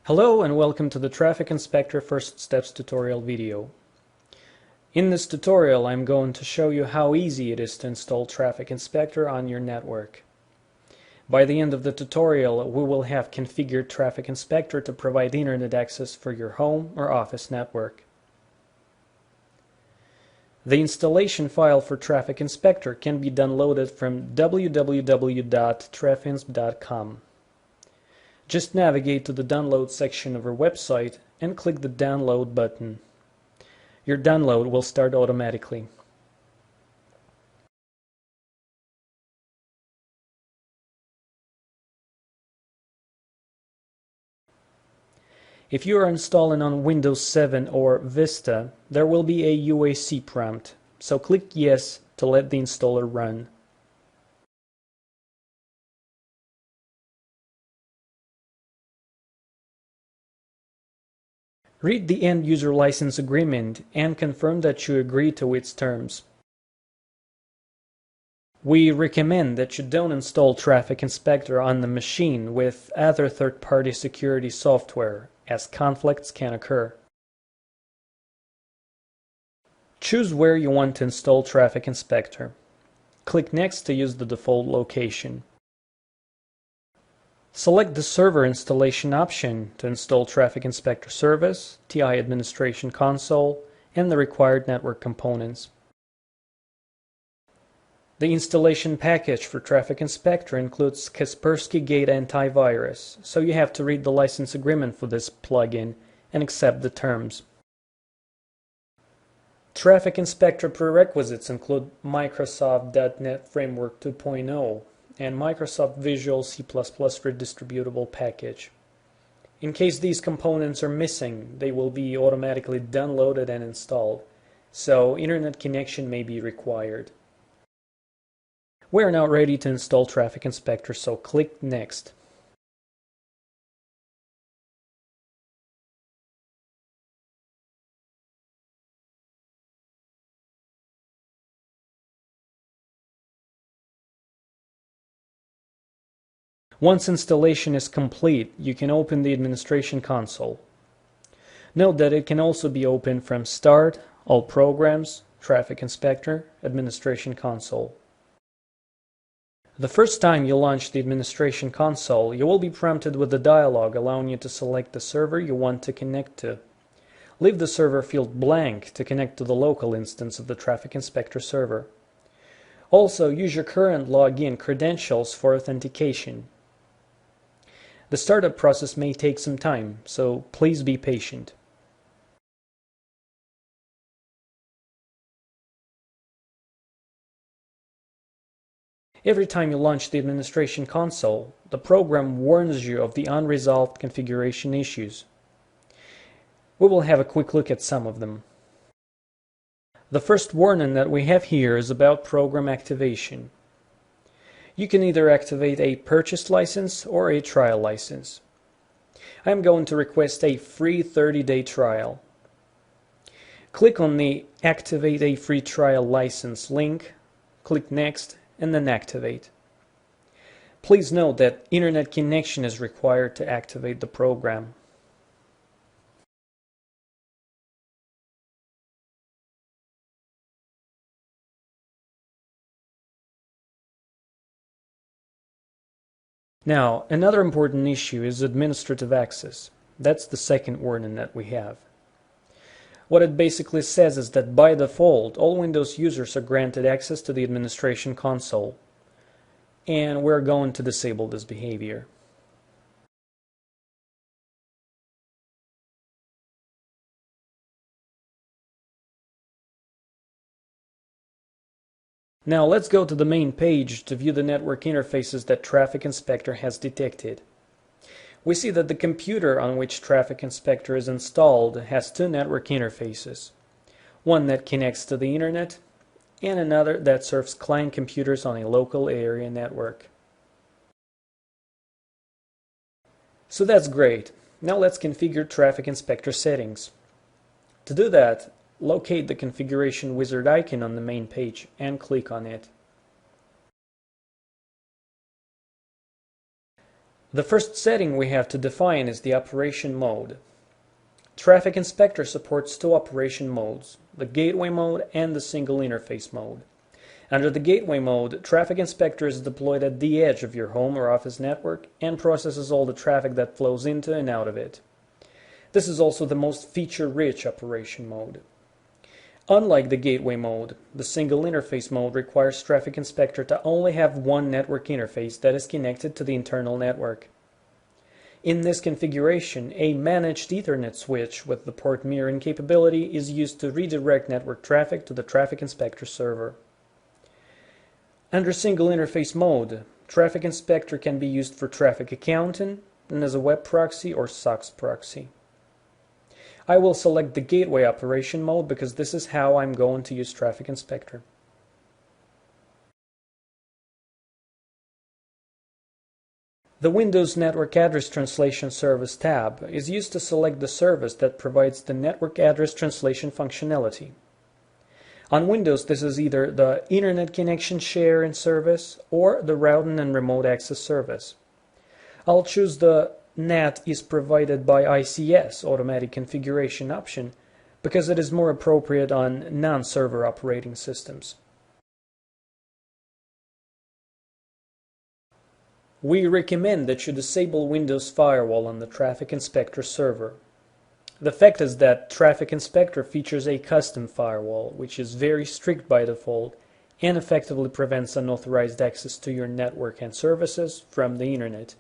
Hello and welcome to the Traffic Inspector First Steps tutorial video. In this tutorial I'm going to show you how easy it is to install Traffic Inspector on your network. By the end of the tutorial we will have configured Traffic Inspector to provide internet access for your home or office network. The installation file for Traffic Inspector can be downloaded from www.trafinsp.com. Just navigate to the download section of our website and click the download button. Your download will start automatically. If you are installing on Windows 7 or Vista, there will be a UAC prompt, so click Yes to let the installer run. Read the End User License Agreement and confirm that you agree to its terms. We recommend that you don't install Traffic Inspector on the machine with other third-party security software, as conflicts can occur. Choose where you want to install Traffic Inspector. Click Next to use the default location. Select the Server Installation option to install Traffic Inspector Service, TI Administration Console, and the required network components. The installation package for Traffic Inspector includes Kaspersky Gate Antivirus, so you have to read the license agreement for this plugin and accept the terms. Traffic Inspector prerequisites include Microsoft .NET Framework 2.0 and Microsoft Visual C++ redistributable package. In case these components are missing, they will be automatically downloaded and installed, so internet connection may be required. We are now ready to install Traffic Inspector, so click Next. Once installation is complete, you can open the Administration Console. Note that it can also be opened from Start, All Programs, Traffic Inspector, Administration Console. The first time you launch the Administration Console, you will be prompted with a dialog allowing you to select the server you want to connect to. Leave the server field blank to connect to the local instance of the Traffic Inspector server. Also, use your current login credentials for authentication. The startup process may take some time, so please be patient. Every time you launch the Administration Console, the program warns you of the unresolved configuration issues. We will have a quick look at some of them. The first warning that we have here is about program activation. You can either activate a purchased license or a trial license. I am going to request a free 30-day trial. Click on the Activate a Free Trial License link, click Next, and then Activate. Please note that internet connection is required to activate the program. Now, another important issue is administrative access. That's the second warning that we have. What it basically says is that by default, all Windows users are granted access to the Administration Console, and we're going to disable this behavior. Now let's go to the main page to view the network interfaces that Traffic Inspector has detected. We see that the computer on which Traffic Inspector is installed has two network interfaces, one that connects to the internet and another that serves client computers on a local area network. So that's great. Now let's configure Traffic Inspector settings. To do that, locate the configuration wizard icon on the main page and click on it. The first setting we have to define is the operation mode. Traffic Inspector supports two operation modes, the gateway mode and the single interface mode. Under the gateway mode, Traffic Inspector is deployed at the edge of your home or office network and processes all the traffic that flows into and out of it. This is also the most feature-rich operation mode. Unlike the gateway mode, the single interface mode requires Traffic Inspector to only have one network interface that is connected to the internal network. In this configuration, a managed Ethernet switch with the port mirroring capability is used to redirect network traffic to the Traffic Inspector server. Under single interface mode, Traffic Inspector can be used for traffic accounting and as a web proxy or SOX proxy. I will select the gateway operation mode because this is how I'm going to use Traffic Inspector. The Windows Network Address Translation Service tab is used to select the service that provides the network address translation functionality. On Windows, this is either the Internet Connection Sharing service or the Routing and Remote Access service. I'll choose the NAT is provided by ICS automatic configuration option because it is more appropriate on non-server operating systems. We recommend that you disable Windows Firewall on the Traffic Inspector server. The fact is that Traffic Inspector features a custom firewall, which is very strict by default and effectively prevents unauthorized access to your network and services from the Internet.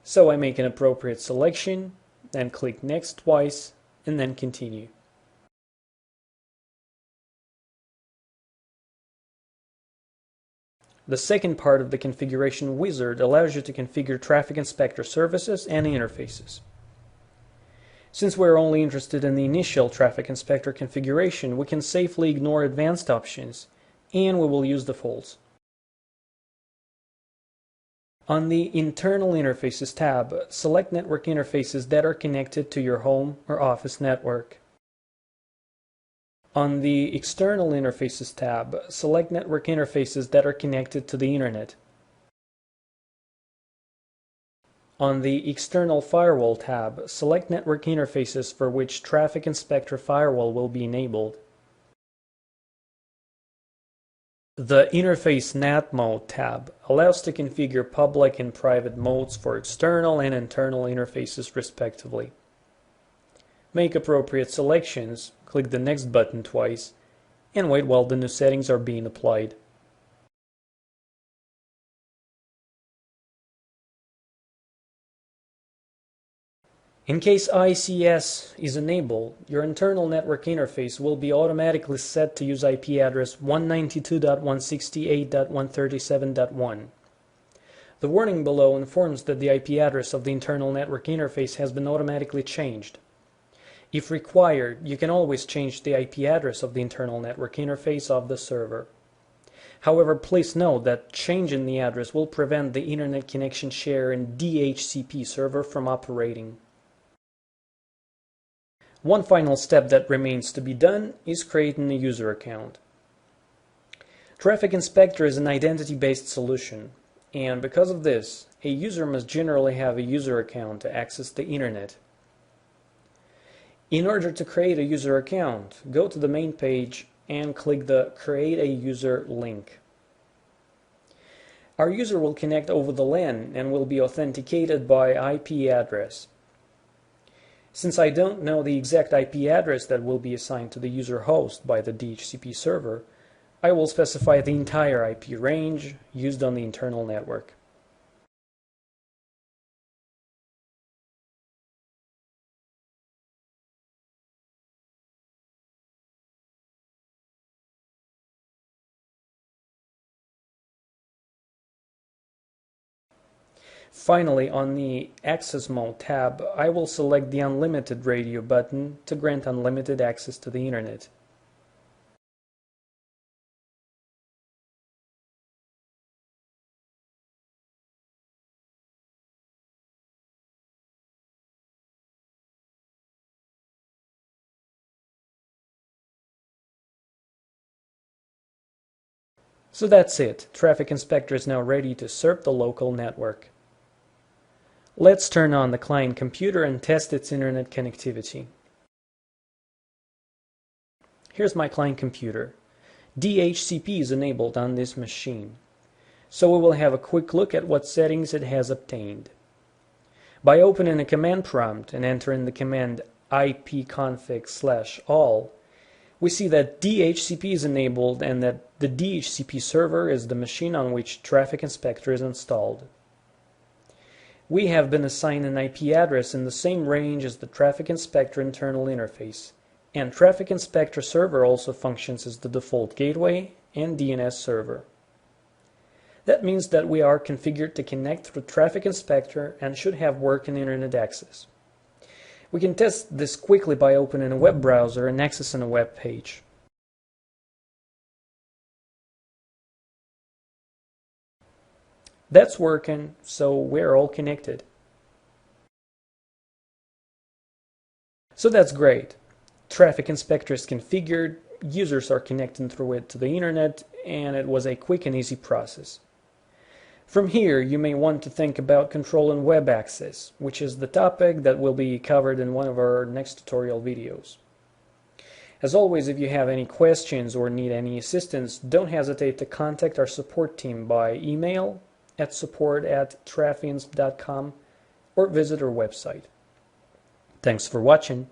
So I make an appropriate selection, then click Next twice, and then Continue. The second part of the configuration wizard allows you to configure Traffic Inspector services and interfaces. Since we're only interested in the initial Traffic Inspector configuration, we can safely ignore advanced options, and we will use defaults. On the Internal Interfaces tab, select network interfaces that are connected to your home or office network. On the External Interfaces tab, select network interfaces that are connected to the Internet. On the External Firewall tab, select network interfaces for which Traffic Inspector Firewall will be enabled. The Interface NAT Mode tab allows to configure public and private modes for external and internal interfaces respectively. Make appropriate selections, click the Next button twice, and wait while the new settings are being applied. In case ICS is enabled, your internal network interface will be automatically set to use IP address 192.168.137.1. The warning below informs that the IP address of the internal network interface has been automatically changed. If required, you can always change the IP address of the internal network interface of the server. However, please note that changing the address will prevent the Internet Connection Sharing DHCP server from operating. One final step that remains to be done is creating a user account. Traffic Inspector is an identity-based solution, and because of this, a user must generally have a user account to access the Internet. In order to create a user account, go to the main page and click the Create a User link. Our user will connect over the LAN and will be authenticated by IP address. Since I don't know the exact IP address that will be assigned to the user host by the DHCP server, I will specify the entire IP range used on the internal network. Finally, on the Access Mode tab, I will select the Unlimited Radio button to grant unlimited access to the Internet. So that's it. Traffic Inspector is now ready to serve the local network. Let's turn on the client computer and test its internet connectivity. Here's my client computer. DHCP is enabled on this machine. So we will have a quick look at what settings it has obtained. By opening a command prompt and entering the command ipconfig/all, we see that DHCP is enabled and that the DHCP server is the machine on which Traffic Inspector is installed. We have been assigned an IP address in the same range as the Traffic Inspector internal interface, and Traffic Inspector server also functions as the default gateway and DNS server. That means that we are configured to connect through Traffic Inspector and should have working internet access. We can test this quickly by opening a web browser and accessing a web page. That's working, so we're all connected. So that's great. Traffic Inspector is configured, users are connecting through it to the internet, and it was a quick and easy process. From here, you may want to think about controlling web access, which is the topic that will be covered in one of our next tutorial videos. As always, if you have any questions or need any assistance, don't hesitate to contact our support team by email at support@trafinsp.com or visit our website. Thanks for watching.